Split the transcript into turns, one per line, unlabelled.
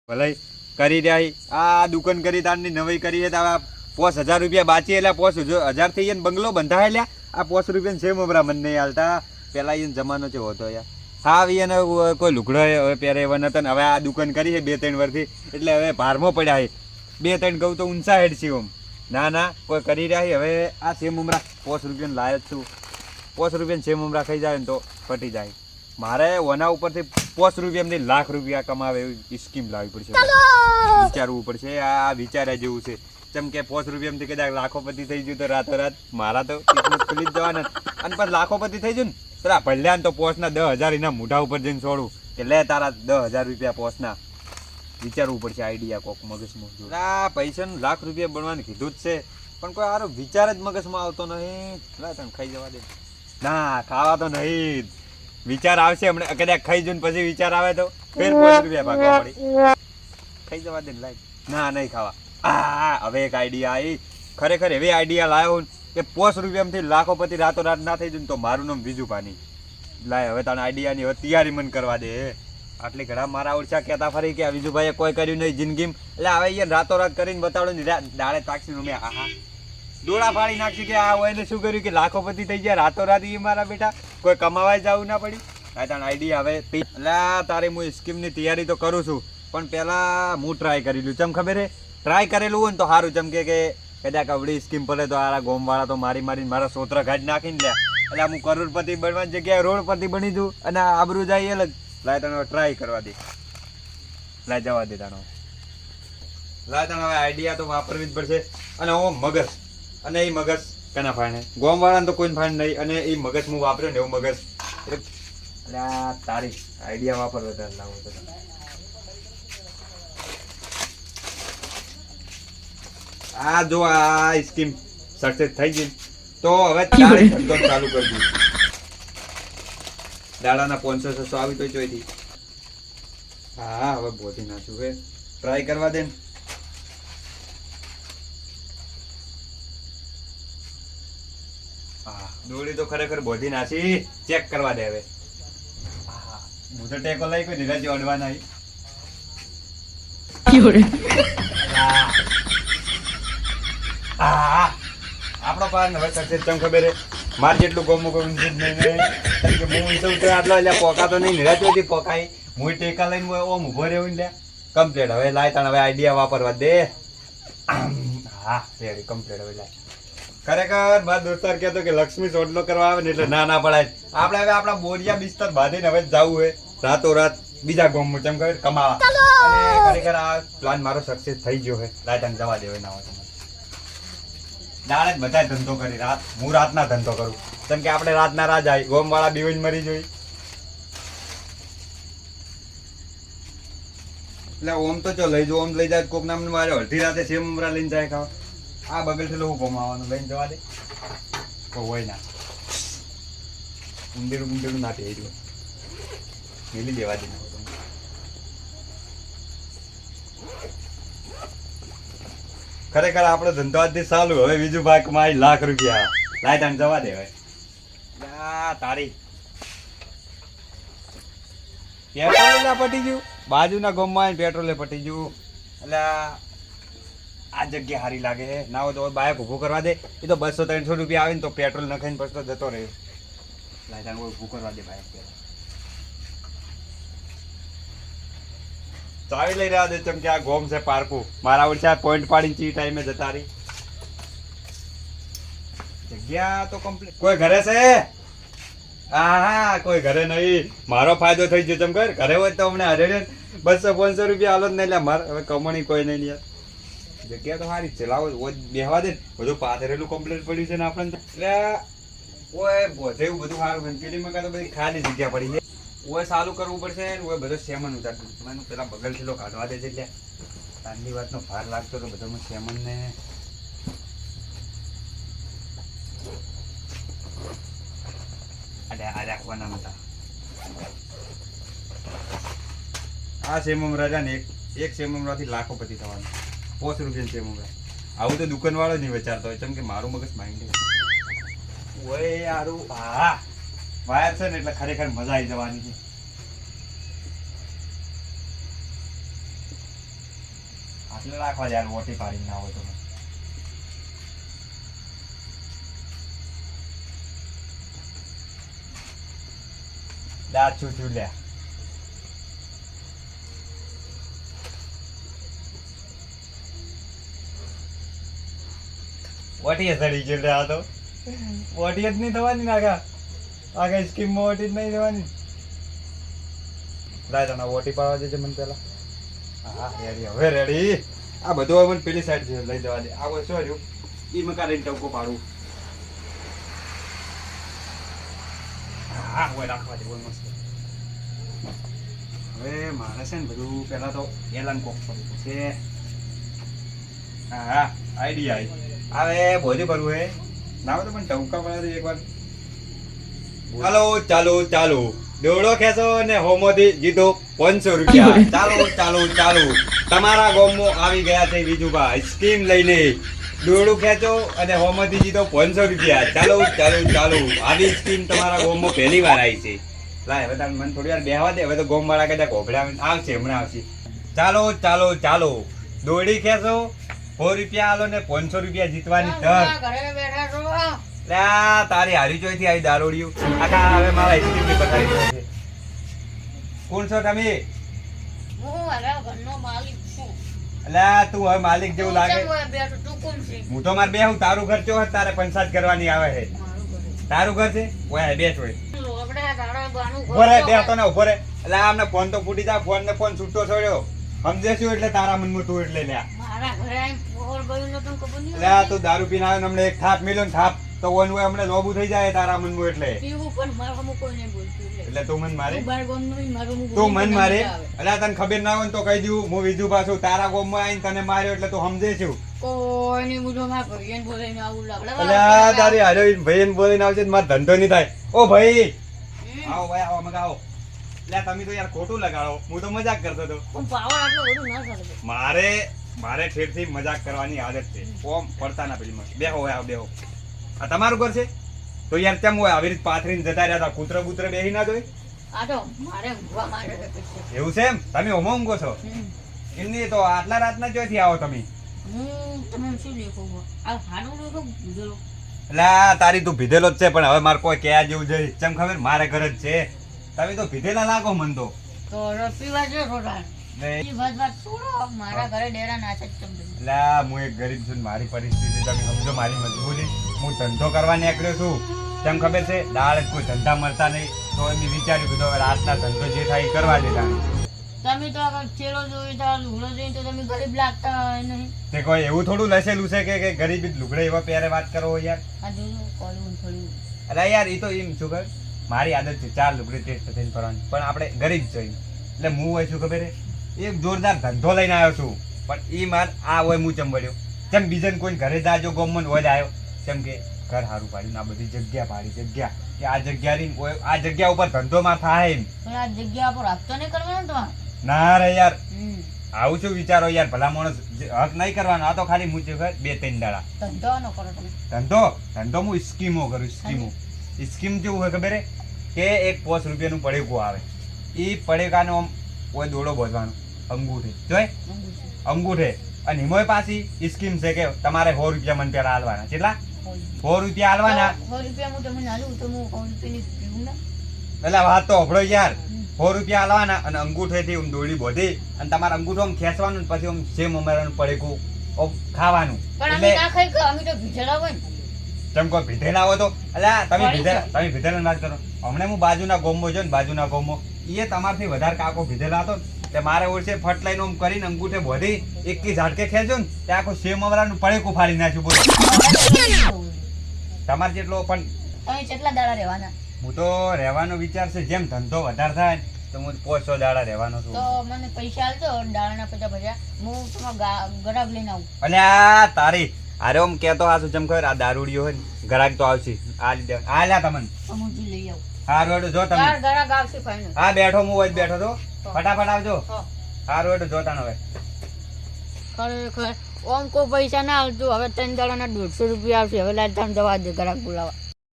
ભલે કરી રહ્યા આ દુકાન કરી તારની નવી કરી છે તો 5000 રૂપિયા બાચી એટલે 5000 થઈ ગયા બંગલો બંધાય લ્યા આ 50 રૂપિયા છે મબરા મને નહીં હાલતા પેલા એને જમાનો છે હોતો યાર હા એને કોઈ લુગડો હવે પહેરે એવા નતા હવે આ દુકાન કરી છે 2-3 વર્ષથી એટલે હવે ભારમાં પડ્યા છે 2-3 કહું તો ઊંચા હેડ છે ઓમ ના કોઈ કરી રહ્યા હવે આ સેમ ઉમરા 50 રૂપિયા લાયક છું 50 રૂપિયા સેમ ઉમરા ખાઈ જાય ને તો પટી જાય મારે ઓના ઉપરથી 50 રૂપિયામાંથી લાખ રૂપિયા કમાવે એવી સ્કીમ લાવવી પડશે વિચારવું પડશે આ વિચાર્યા જેવું છે જેમ કે 50 રૂપિયામાંથી કદાચ લાખોપતિ થઈ ગયું તો રાતોરાત મારા તો કિસ્મત ખુલી જ જવાના અને પછી લાખોપતિ થઈ ગયું ને પેલા ભલ્યાને તો પોસના 10,000 એના મોઢા ઉપર જઈને છોડું કે લે તારા 10,000 રૂપિયા પોસના વિચારવું પડશે આઈડિયા કોક મગજમાં આ પૈસાનું લાખ રૂપિયા બનવાનું કીધું જ છે પણ કોઈ સારો વિચાર જ મગજમાં આવતો નહીં લા તને ખાઈ જવા દે ના ખાવા તો નહીં વિચાર આવશે હમણાં કદાચ ખાઈ જઈને પછી વિચાર આવે તો ફેર 50 રૂપિયા ભાગવા પડી ખાઈ જવા દે લાઈ ના નહીં ખાવા હવે એક આઈડિયા આવી ખરેખર એવી આઈડિયા લાવ્યો કે 50 રૂપિયામાંથી લાખોપતિ રાતોરાત ના થઈ જાય તો મારું નામ બીજું પાની લાય હવે તારા આઈડિયાની હવે તૈયારી મન કરવા દે આટલી ઘણા મારા ઓળખા કહેતા ફરી કે વિજુભાઈએ કોઈ કર્યું નહીં જિંદગીમાં એટલે હવે અહીંયા રાતોરાત કરીને બતાવડો ને દાડે તાક્ષી મેં આહા ડોળા ફાડી નાખી કે આ હોય ને શું કર્યું કે લાખોપતિ થઈ ગયા રાતોરાત એ મારા બેટા કોઈ કમાવાય જવું ના પડી તારા આઈડિયા હવે એટલે તારી હું સ્કીમની તૈયારી તો કરું છું પણ પહેલાં હું ટ્રાય કરેલું ચમ ખબર હે ટ્રાય કરેલું હોય ને તો સારું ચમકે કે કદાચ અવડી સ્કીમ પડે તો આ ગોમવાળા તો મારીને મારા સોતરા ઘાટ નાખીને લે એટલે હું કરોડપતિ બનવાની જગ્યાએ રોડપતિ બની દઉં અને આબરૂ જાય અલગ લાય તને ટ્રાય કરવા દે લાય જવા દે તાનો લાય તને હવે આઈડિયા તો વાપરવી જ પડશે અને ઓ મગજ અને એ મગજ કના ફાણે ગોમવાળાને તો કોઈ ફાણ નહીં અને એ મગજ હું વાપર્યો ને એવું મગજ એટલે તારી આઈડિયા વાપરવા તાર લાવો તો આ જો આ સ્કીમ સક્સેસ થઈ ગઈ તો હવે ધંધો ચાલુ કરી દઉં દાડાના 500-600 આવી તો જોઈતી હા હવે બોધી નાખું હવે ટ્રાય કરવા દે હા દોડી તો ખરેખર બોધી નાખી ચેક કરવા દે હવે હા હું તો ટેકો લઈ કોઈ નીરજ અડવાના આપણો પાર હવે સક્સેસ ચમ ખબર હે માર જેટલું ગોમો કોઈ નહીં કે હું તો આટલો એટલે પોકા તો નહીં નિરાજોથી પોકાઈ હું ટેકા લઈને ઓમ ઉભો રહ્યો ને કમ્પ્લીટ હવે લાય તાણ હવે આઈડિયા વાપરવા દે હા રેડી કમ્પ્લીટ હવે લાય ખરેખર મારા દોસ્તાર કહેતો કે લક્ષ્મી સોટલો કરવા આવે ને એટલે ના પડાય આપણે હવે આપણા બોરિયા બિસ્તર બાંધીને હવે જવું હોય રાતોરાત બીજા ગોમમાં ચમ ખબર કમાવા અને ખરેખર આ પ્લાન મારો સક્સેસ થઈ ગયો હે લાય તાણ જવા દેવે ના હોય દાડે જ બધા ધંધો કરી હું રાતના ધંધો કરું કેમ કે આપણે રાતના રાજ આવી ગોમ વાળા બીવન મરી જોઈ એટલે ઓમ તો ચો લઈ જો ઓમ લઈ જાય કોક નામ મારે અડધી રાતે સેમ ઉમરા લઈને જાય ખાવા આ બગલ થી હું ગોમાવાનું લઈને જવા દે તો હોય ના ઊંડેડું ના પે રહ્યું મેલી દેવા દે ખરેખર આપણો ધંધો આજથી ચાલુ હવે બીજું ભાગ માં લાખ રૂપિયા લાય તાણ જવા દે હવે તારી પેટ્રોલ ના પટી ગયું બાજુના ગામમાં પેટ્રોલે પટી ગયું એટલે આ જગ્યા સારી લાગે ના હોય તો બાઇક ઊભું કરવા દે એ તો 200-300 રૂપિયા આવે ને તો પેટ્રોલ નખાઈને પછી તો જતો રહ્યો લાય તાણ ઊભું કરવા દે બાઇક ચાવી લઈ રહ્યા દે ચમ કે આ ગોમ છે પાર્કું મારા ઓળખા પોઈન્ટ પાડીને ચી ટાઈમે જતા રહી જગ્યા તો કમ્પ્લીટ કોઈ ઘરે છે હા કોઈ ઘરે નહીં મારો ફાયદો થઈ ગયો ચમ કર ઘરે હોય તો અમને હરે 200-500 રૂપિયા હાલો જ નહીં લે મારે હવે કમણી કોઈ નહીં યાર જગ્યા તો સારી છે લાવો બેહવા દે બધું પાથરેલું કમ્પ્લીટ પડ્યું છે ને આપણે એટલે ઓય બધે એવું બધું સારું પેલીમાં કાં તો બધી ખાલી જગ્યા પડી છે ઓય ચાલુ કરવું પડશે ઓય બધો સેમન ઉતારવું મને પેલા બગલ છેલ્લો કાઢવા દે છે એટલે તારની વાતનો ભાર લાગતો તો બધામાં સેમન ને આ રાખવાના હતા આ સેમમ રાજા ને એક સેમમરાથી લાખોપતિ થવાનું 50 રૂપિયા સેમમરા આવું તો દુકાનવાળો નહીં વિચારતો હોય ચમ કે મારું મગજ માઇન્ડ ઓય યારું હા વાયર છે ને એટલે ખરેખર મજા આવી જવાની છે આટલે રાખવા યાર મોટી પાડી ના હોય તો દાંત છું લ્યા વટીએ સડી ગયો રે આ તો વટીએ જ નહીં થવાની નાખા આગળ સ્કીમમાં વટી જ નહીં થવાની લાય તને વટી પાડવા દેજે મને પેલા હા રેડી હવે રેડી આ બધું હવે મને પેલી સાઈડ લઈ જવા દે આ શું રહ્યું ઈ મકા લઈને ટવકો પાડું હા હોય રાખવા દે હોય મસ્ત હવે મારે છે ને બધું પેલા તો એલાન કોક કરવું છે હા હા આઈડિયા હવે બોધી કરવું હે ના તો પણ ટવકા પાડે એકવાર ચાલો ચાલો ચાલો દોડો ખેંચો ને હોમોથી જીતો 500 રૂપિયા ચાલો ચાલો ચાલો તમારા ગામમાં આવી ગયા છે વિજુભાઈ સ્કીમ લઈને દોડું ખેંચો અને હોમોથી જીતો 500 રૂપિયા ચાલો ચાલો ચાલો આવી સ્કીમ તમારા ગામમાં પહેલી વાર આવી છે લાય હવે તમે મને થોડી વાર બેહવા દે હવે તો ગામ વાળા કદાચ ઘોબડા આવશે હમણાં આવશે ચાલો ચાલો ચાલો દોડી ખેંચો 100 રૂપિયા આલો ને 500 રૂપિયા જીતવાની તારી હારી ચોઈ થી આવી દારૂડિયું આખા હવે મારા આઈસ્ક્રીમ ની બતાવી રહ્યો છે કોણ છો તમે અલ્યા તું હવે માલિક જેવું લાગે હું તો મારે બેહું તારું ઘર ચો તારે પંચાયત કરવાની આવે છે તારું ઘર છે ઓય બેઠ હોય ઉભો રે બેહતો ને ઉભો રે એટલે આમને ફોન તો ફૂટી જા ફોન ને ફોન છૂટો છોડ્યો સમજે છું એટલે તારા મનમાં તું એટલે લ્યા તું દારૂ પીને આવ્યો ને હમણે એક થાપ મિલ્યો ને થાપ તો ઓન હોય હમણે લોબુ થઈ જાય તારા મનમાં એટલે એટલે તું મન મારે તું મન મારે એટલે તને ખબર ના હોય ને તો કહી દઉં હું વિજુ પાછું તારા ગોમમાં આવીને તને માર્યો એટલે તું સમજે છું તારી હારે ભાઈ બોલીને આવશે મારો ધંધો નહીં થાય ઓ ભાઈ આવો ભાઈ આવો મગાવો એટલે તમે તો યાર ખોટું લગાડો હું તો મજાક કરતો હતો મારે ઠેરથી મજાક કરવાની આદત છે ઓમ પડતા ના પેલી બેહો હોય બેહો આ તમારું ઘર છે તો યાર ચમ હોય આવી રીતે પાથરીને જતા રહ્યા હતા કૂતરો બૂતરો બેહી ના જોઈ એવું છે એમ તમે હોમો ઊંઘો છો એમની તો આટલા રાતના જોઈથી આવો તમે એટલે તારી તું ભીધેલો જ છે પણ હવે મારે કોઈ કયા જેવું છે ચમ ખબર મારે ઘર જ છે તમે તો ભીધેલા લાગો મન તો હું એક ગરીબ છું મારી પરિસ્થિતિ તમે સમજો મારી મજબૂરી હું ધંધો કરવા નીકળ્યો છું તેમ ખબર છે દાળ કોઈ ધંધા મળતા નહીં તો એમ વિચાર્યું કીધું હવે રાતના ધંધો જે થાય એ કરવા દેતા
તમે તો ચેલો જોઈ લુગડો જોઈ તો તમે ગરીબ લાગતા નહીં
તે કોઈ એવું થોડું લસેલું છે કે ગરીબ લુગડે એવા પહેરે વાત કરો યાર અરે યાર એ તો એમ શું કર મારી આદત છે 4 લુગડે ટેસ્ટ થઈને ફરવાની પણ આપણે ગરીબ છીએ એટલે હું હોય શું ખબર એક જોરદાર ધંધો લઈને આવ્યો છું પણ એ માર આ હોય હું ચંબડ્યો જેમ બીજાને કોઈ ઘરે જાજો ગોમન હોય આવ્યો જેમ કે ઘર સારું પાડ્યું આ બધી જગ્યા પાડી જગ્યા કે આ જગ્યા ઉપર ધંધો માં થાય એમ
આ જગ્યા પર હપ્તો નહીં કરવાનો તમારે
ના રે યાર આવું શું વિચારો યાર ભલા માણસ હક નહીં કરવાનો આ તો ખાલી હું 2-3 દાડા
ધંધો ન કરો તમે
ધંધો હું સ્કીમો કરું સ્કીમ જેવું હોય ખબર કે એક 5 રૂપિયાનું પડેકું આવે એ પડેકાનો કોઈ દોડો બોધવાનો અંગૂઠે જોઈ અંગૂઠે અને હિમોય પાછી સ્કીમ છે કે તમારે 100 રૂપિયા મને પેલા હાલવાના કેટલા 100 રૂપિયા હાલવાના
100 રૂપિયા હું તમને હાલું તો હું 100 રૂપિયાની પીવું ના
એટલે વાત તો હભળો યાર 100 રૂપિયા હાલવાના અને અંગૂઠેથી દોડી બોધી અને તમારે અંગૂઠો આમ ખેંચવાનું પછી આમ સેમ ઉમેરવાનું પડેકું ખાવાનું
એટલે અમે તો ભીધેલા હોય ને
તમે કોઈ ભીધેલા હોય તો અલ્યા તમે ભીધેલા વાત કરો હમણાં હું બાજુના ગોમમાં જો ને બાજુના ગોમમાં એ તમારથી વધારે કાકો ભીધેલા હતો તે મારે ઓળશે ફટ લઈને આમ કરીને અંગૂઠે બોધી એકી ઝાડકે ખેંચ્યો ને તે આખો સેમ અમરાનું પડેકું ફાડી નાખ્યું બોલો તમારે જેટલો પણ
તમે કેટલા દાડા રહેવાના
હું તો રહેવાનો વિચાર છે જેમ ધંધો વધારે થાય તો હું 500 દાડા રહેવાનો છું
તો મને પૈસા આલજો દાડાના 50 હું તમારો ગરાગ લઈને આવું
અલ્યા તારી અરે ઓમ કેતો આ શું ચમખર આ દારૂડિયો હોય ને ગરાક તો આવશે આ લીધે આ લ્યા તમને
હું લઈ આવું
હા રોડ જો તમે
ચાર ગરાક આવશે ફાઈનલ
હા બેઠો હું હોય બેઠો તો ફટાફટ આવજો હા રોડ જોતા ન હવે
ખરેખર ઓમ કોઈ પૈસા ના આવતું હવે 3 દાડાના 150 રૂપિયા આવશે હવે લાજ જવા દે ગરાક બોલાવા